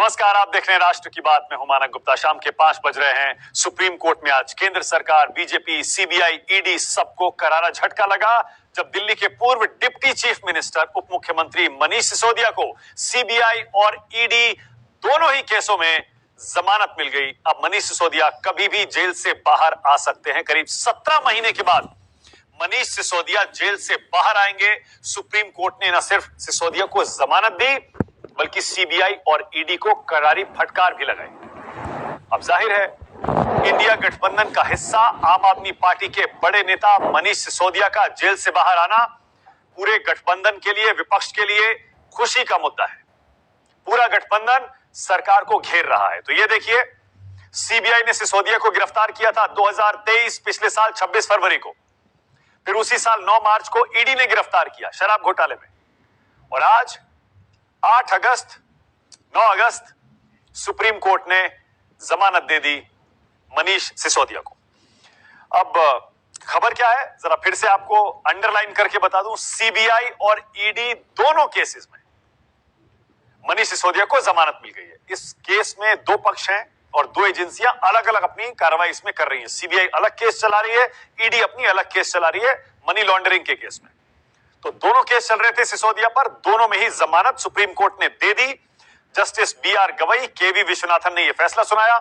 नमस्कार, आप देख रहे हैं राष्ट्र की बात में। हूं मानक गुप्ता। शाम के 5 बज रहे हैं। सुप्रीम कोर्ट में आज केंद्र सरकार, बीजेपी, सीबीआई, ईडी सबको करारा झटका लगा जब दिल्ली के पूर्व डिप्टी चीफ मिनिस्टर, उप मुख्यमंत्री मनीष सिसोदिया को सीबीआई और ईडी दोनों ही केसों में जमानत मिल गई। अब मनीष सिसोदिया कभी भी जेल से बाहर आ सकते हैं। करीब 17 महीने के बाद मनीष सिसोदिया जेल से बाहर आएंगे। सुप्रीम कोर्ट ने न सिर्फ सिसोदिया को जमानत दी बल्कि सीबीआई और ईडी को करारी फटकार भी लगाई। अब जाहिर है, इंडिया गठबंधन का हिस्सा आम आदमी पार्टी के बड़े नेता मनीष सिसोदिया का जेल से बाहर आना पूरे गठबंधन के लिए, विपक्ष के लिए खुशी का मुद्दा है। पूरा गठबंधन सरकार को घेर रहा है। तो ये देखिए, सीबीआई ने सिसोदिया को गिरफ्तार किया था 2023 पिछले साल 26 फरवरी को। फिर उसी साल 9 मार्च को ईडी ने गिरफ्तार किया शराब घोटाले में। और आज 8 अगस्त 9 अगस्त सुप्रीम कोर्ट ने जमानत दे दी मनीष सिसोदिया को। अब खबर क्या है, जरा फिर से आपको अंडरलाइन करके बता दूं। सीबीआई और ईडी दोनों केसेस में मनीष सिसोदिया को जमानत मिल गई है। इस केस में 2 पक्ष हैं और 2 एजेंसियां अलग अलग अपनी कार्रवाई इसमें कर रही हैं। सीबीआई अलग केस चला रही है, ईडी अपनी अलग केस चला रही है मनी लॉन्ड्रिंग के केस में। तो दोनों केस चल रहे थे सिसोदिया पर, दोनों में ही जमानत सुप्रीम कोर्ट ने दे दी। जस्टिस बीआर गवई, केवी विश्वनाथन ने यह फैसला सुनाया।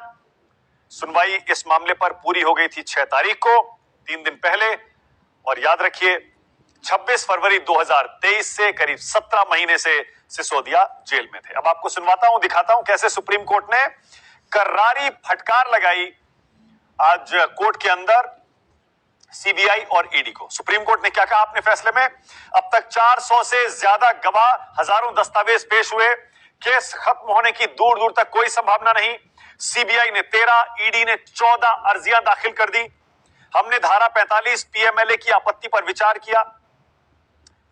सुनवाई इस मामले पर पूरी हो गई थी 6 तारीख को, 3 दिन पहले। और याद रखिए, 26 फरवरी 2023 से करीब 17 महीने से सिसोदिया जेल में थे। अब आपको सुनवाता हूं, दिखाता हूं कैसे सुप्रीम कोर्ट ने करारी फटकार लगाई आज कोर्ट के अंदर सीबीआई और ईडी को। सुप्रीम कोर्ट ने क्या कहा अपने फैसले में? अब तक 400 से ज्यादा गवाह, हजारों दस्तावेज पेश हुए। केस खत्म होने की दूर दूर तक कोई संभावना नहीं। सीबीआई ने 13, ईडी ने 14 अर्जियां दाखिल कर दी। हमने धारा 45 पीएमएलए की आपत्ति पर विचार किया।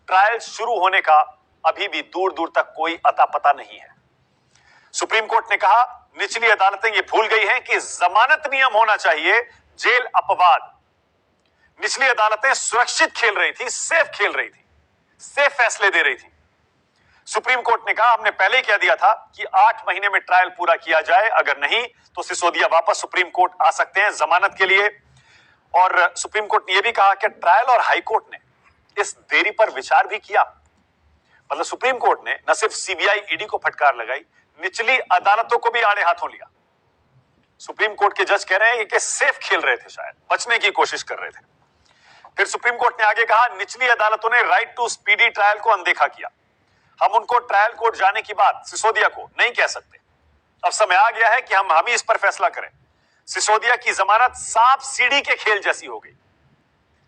ट्रायल शुरू होने का अभी भी दूर दूर तक कोई अता पता नहीं है। सुप्रीम कोर्ट ने कहा, निचली अदालतें ये भूल गई हैं कि जमानत नियम होना चाहिए, जेल अपवाद। निचली अदालतें सुरक्षित खेल रही थी, सेफ खेल रही थी, सेफ फैसले दे रही थी। सुप्रीम कोर्ट ने कहा, हमने पहले ही कह दिया था कि 8 महीने में ट्रायल पूरा किया जाए, अगर नहीं तो सिसोदिया वापस सुप्रीम कोर्ट आ सकते हैं जमानत के लिए। और सुप्रीम कोर्ट ने यह भी कहा कि ट्रायल और हाई कोर्ट ने इस देरी पर विचार भी किया। मतलब सुप्रीम कोर्ट ने न सिर्फ सीबीआई ईडी को फटकार लगाई, निचली अदालतों को भी आड़े हाथों लिया। सुप्रीम कोर्ट के जज कह रहे हैं कि सेफ खेल रहे थे, शायद बचने की कोशिश कर रहे थे। फिर सुप्रीम कोर्ट ने आगे कहा, निचली अदालतों ने राइट टू स्पीडी ट्रायल को अनदेखा किया। हम उनको ट्रायल कोर्ट जाने की बात सिसोदिया को नहीं कह सकते। अब समय आ गया है कि हम ही इस पर फैसला करें। सिसोदिया की जमानत सांप सीढ़ी के खेल जैसी हो गई,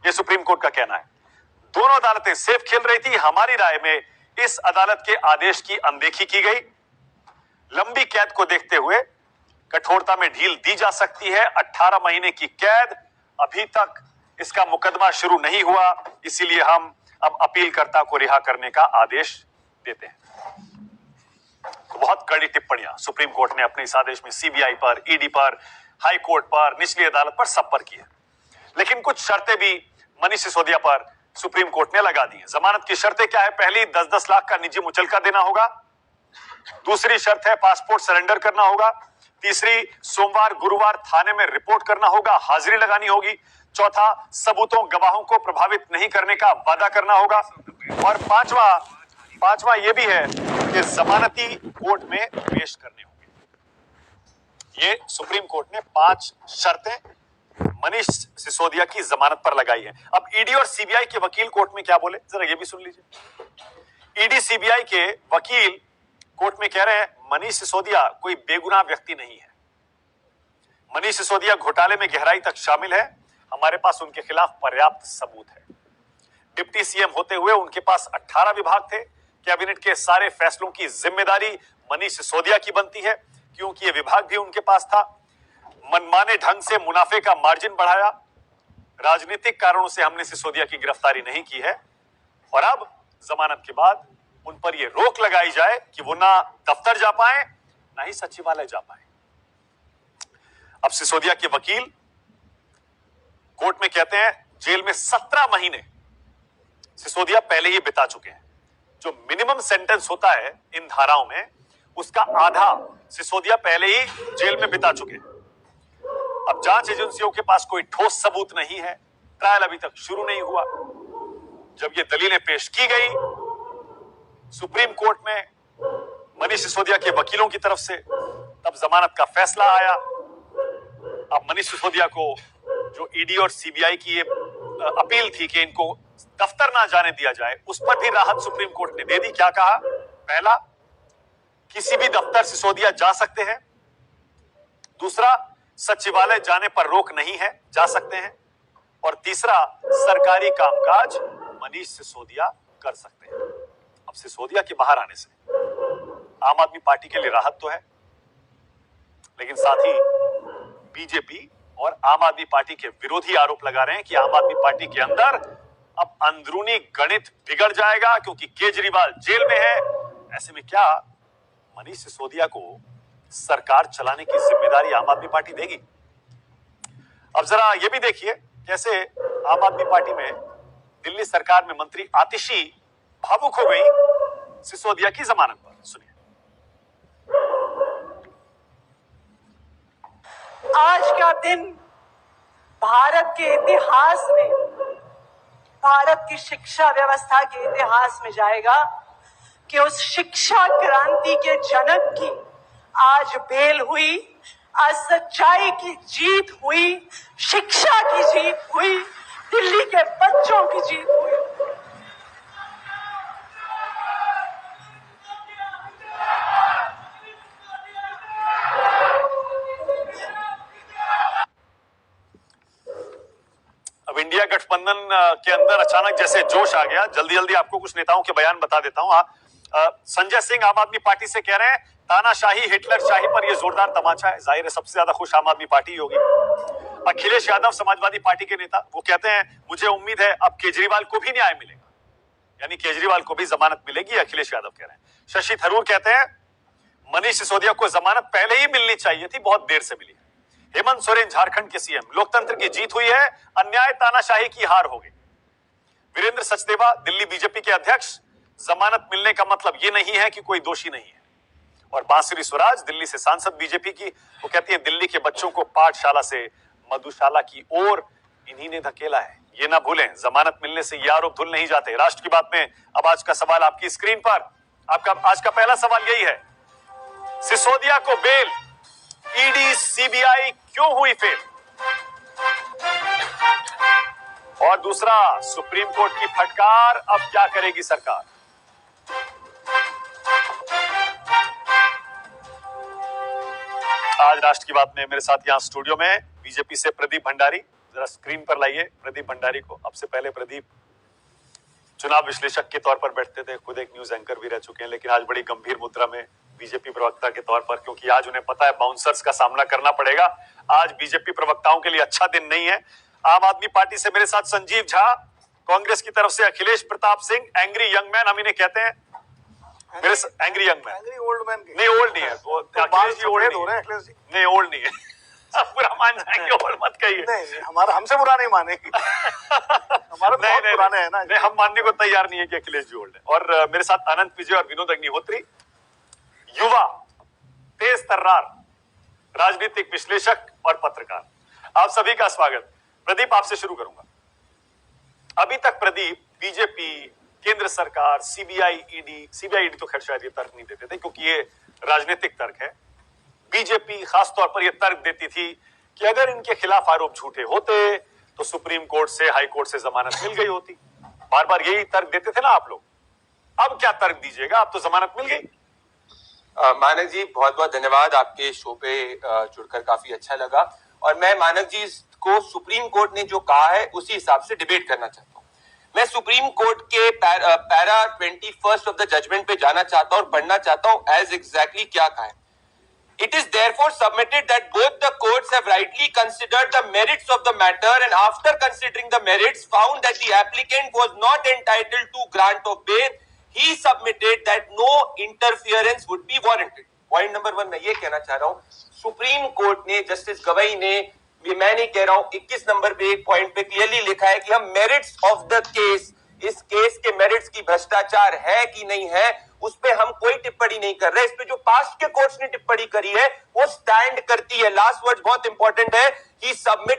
यह सुप्रीम कोर्ट का कहना है। दोनों अदालतें सेफ खेल रही थी। हमारी राय में इस अदालत के आदेश की अनदेखी की गई। लंबी कैद को देखते हुए कठोरता में ढील दी जा सकती है। 18 महीने की कैद, अभी तक इसका मुकदमा शुरू नहीं हुआ, इसीलिए हम अब अपीलकर्ता को रिहा करने का आदेश देते हैं। तो बहुत कड़ी टिप्पणियां सुप्रीम कोर्ट ने अपने इस आदेश में सीबीआई पर, ईडी पर, हाई कोर्ट पर, निचली अदालत पर, सब पर की है। लेकिन कुछ शर्तें भी मनीष सिसोदिया पर सुप्रीम कोर्ट ने लगा दी है। जमानत की शर्तें क्या है? पहली, 10-10 लाख का निजी मुचलका देना होगा। दूसरी शर्त है, पासपोर्ट सरेंडर करना होगा। तीसरी, सोमवार गुरुवार थाने में रिपोर्ट करना होगा, हाजिरी लगानी होगी। चौथा, सबूतों गवाहों को प्रभावित नहीं करने का वादा करना होगा। और पांचवा यह भी है कि जमानती कोर्ट में पेश करने होंगे। ये सुप्रीम कोर्ट ने 5 शर्तें मनीष सिसोदिया की जमानत पर लगाई है। अब ईडी और सीबीआई के वकील कोर्ट में क्या बोले, जरा ये भी सुन लीजिए। ईडी सीबीआई के वकील कोर्ट में कह रहे हैं, मनीष सिसोदिया कोई बेगुनाह व्यक्ति नहीं है। मनीष सिसोदिया घोटाले में गहराई तक शामिल है। हमारे पास उनके खिलाफ पर्याप्त सबूत है। डिप्टी सीएम होते हुए उनके पास 18 विभाग थे। कैबिनेट के सारे फैसलों की जिम्मेदारी मनीष सिसोदिया की बनती है, क्योंकि यह विभाग भी उनके पास था। मनमाने ढंग से मुनाफे का मार्जिन बढ़ाया। राजनीतिक कारणों से हमने सिसोदिया की गिरफ्तारी नहीं की है। और अब जमानत के बाद उन पर यह रोक लगाई जाए कि वो ना दफ्तर जा पाए, ना ही सचिवालय जा पाए। अब सिसोदिया के वकील कोर्ट में कहते हैं, जेल में 17 महीने सिसोदिया पहले ही बिता चुके हैं। जो मिनिमम सेंटेंस होता है इन धाराओं में, उसका आधा सिसोदिया पहले ही जेल में बिता चुके हैं। अब जांच एजेंसियों के पास कोई ठोस सबूत नहीं है, ट्रायल अभी तक शुरू नहीं हुआ। जब ये दलीलें पेश की गई सुप्रीम कोर्ट में मनीष सिसोदिया के वकीलों की तरफ से, तब जमानत का फैसला आया। अब मनीष सिसोदिया को जो ईडी और सीबीआई की ये अपील थी कि इनको दफ्तर ना जाने दिया जाए, उस पर भी राहत सुप्रीम कोर्ट ने दे दी। क्या कहा? पहला, किसी भी दफ्तर सिसोदिया जा सकते हैं। दूसरा, सचिवालय जाने पर रोक नहीं है, जा सकते हैं। और तीसरा, सरकारी कामकाज मनीष सिसोदिया कर सकते हैं। अब सिसोदिया के बाहर आने से आम आदमी पार्टी के लिए राहत तो है, लेकिन साथ ही बीजेपी और आम आदमी पार्टी के विरोधी आरोप लगा रहे हैं कि आम आदमी पार्टी के अंदर अब अंदरूनी गणित बिगड़ जाएगा क्योंकि केजरीवाल जेल में है। ऐसे में क्या मनीष सिसोदिया को सरकार चलाने की जिम्मेदारी आम आदमी पार्टी देगी? अब जरा ये भी देखिए कैसे आम आदमी पार्टी में दिल्ली सरकार में मंत्री आतिशी भावुक हो गई सिसोदिया की जमानत पर। सुनिए। आज का दिन भारत के इतिहास में, भारत की शिक्षा व्यवस्था के इतिहास में जाएगा कि उस शिक्षा क्रांति के जनक की आज बेल हुई, आज सच्चाई की जीत हुई, शिक्षा की जीत हुई, दिल्ली के बच्चों की जीत हुई। अब इंडिया गठबंधन के अंदर अचानक जैसे जोश आ गया। जल्दी जल्दी आपको कुछ नेताओं के बयान बता देता हूं। संजय सिंह आम आदमी पार्टी से कह रहे हैं तानाशाही हिटलर शाही पर यह जोरदार तमाचा है। जाहिर है सबसे ज्यादा खुश आम आदमी पार्टी होगी। अखिलेश यादव समाजवादी पार्टी के नेता, वो कहते हैं मुझे उम्मीद है अब केजरीवाल को भी न्याय मिलेगा, यानी केजरीवाल को भी जमानत मिलेगी, अखिलेश यादव कह रहे हैं। शशि थरूर कहते हैं मनीष सिसोदिया को जमानत पहले ही मिलनी चाहिए थी, बहुत देर से मिली। हेमंत सोरेन झारखंड के सीएम, लोकतंत्र की जीत हुई है, अन्याय तानाशाही की हार हो गई। वीरेंद्र सचदेवा दिल्ली बीजेपी के अध्यक्ष, जमानत मिलने का मतलब यह नहीं है कि कोई दोषी नहीं है। और बांसुरी स्वराज दिल्ली से सांसद बीजेपी की, वो कहती है दिल्ली के बच्चों को पाठशाला से मधुशाला की ओर इन्हीं ने धकेला है। ये ना भूलें, जमानत मिलने से ये आरोप धुल नहीं जाते। राष्ट्र की बात में अब आज का सवाल आपकी स्क्रीन पर। आपका आज का पहला सवाल यही है, सिसोदिया को बेल ईडी सीबीआई क्यों हुई फेल? और दूसरा, सुप्रीम कोर्ट की फटकार, अब क्या करेगी सरकार? आज राष्ट्र की बात में मेरे साथ यहां स्टूडियो में बीजेपी से प्रदीप भंडारी, जरा स्क्रीन पर लाइए प्रदीप भंडारी को। अब से पहले प्रदीप चुनाव विश्लेषक के तौर पर बैठते थे, खुद एक न्यूज एंकर भी रह चुके हैं, लेकिन आज बड़ी गंभीर मुद्रा में बीजेपी प्रवक्ता के तौर पर, क्योंकि आज उन्हें पता है बाउंसर्स का सामना करना पड़ेगा। आज बीजेपी प्रवक्ताओं के लिए अच्छा दिन नहीं है। आम आदमी पार्टी से मेरे साथ संजीव झा, कांग्रेस की तरफ से Akhilesh Pratap Singh, angry young man हम इन्हें कहते हैं। मेरे angry young man, angry old man नहीं ओल्ड नहीं है, वो अखिलेश जी ओल्ड नहीं है, अखिलेश जी नहीं ओल्ड नहीं है। सब बुरा मान जाएंगे, ओल्ड मत कहिए। नहीं, हमारा हमसे बुरा नहीं मानेगी। हमारा बहुत पुराने हैं ना। नहीं, हम मानने को तैयार नहीं है कि अखिलेश जी ओल्ड है। और मेरे साथ आनंद विजय और विनोद अग्निहोत्री, युवा, तेज तर्रार, राजनीतिक विश्लेषक और पत्रकार, आप सभी का स्वागत। प्रदीप, आपसे शुरू करूंगा। अभी तक प्रदीप, बीजेपी, केंद्र सरकार, सीबीआई ईडी तो खैर शायद ये तर्क नहीं देते थे क्योंकि ये राजनीतिक तर्क है। बीजेपी खासतौर पर यह तर्क देती थी कि अगर इनके खिलाफ आरोप झूठे होते तो सुप्रीम कोर्ट से, हाई कोर्ट से जमानत मिल गई होती। बार बार यही तर्क देते थे ना आप लोग। अब क्या तर्क दीजिएगा? अब तो जमानत मिल गई। मानक जी बहुत बहुत धन्यवाद, आपके शो पे जुड़कर काफी अच्छा लगा। और मैं मानक जी को सुप्रीम कोर्ट ने जो कहा है उसी हिसाब से डिबेट करना चाहता हूँ। मैं सुप्रीम कोर्ट के पैरा 21 ऑफ द जजमेंट पे जाना चाहता हूँ और पढ़ना चाहता हूँ एज एग्जैक्टली क्या कहा है। It is therefore submitted that both the courts have rightly considered the merits of the matter and after considering the merits found that the applicant was not entitled to grant of bail, he submitted that no interference would be warranted. Point number 1 मैं ये कहना चाह रहा हूँ, supreme court ने, justice Gavai ने, मैं नहीं कह रहा हूँ, 21 नंबर पे एक पॉइंट पे क्लियरली लिखा है कि हम मेरिट्स ऑफ द केस, इस केस के मेरिट्स की भ्रष्टाचार है कि नहीं है उस पे हम कोई टिप्पणी नहीं कर रहे। इस पे जो पास्ट के कोर्ट्स ने टिप्पणी करी है वो स्टैंड करती है। लास्ट वर्ड बहुत इंपॉर्टेंट है, ही सबमिट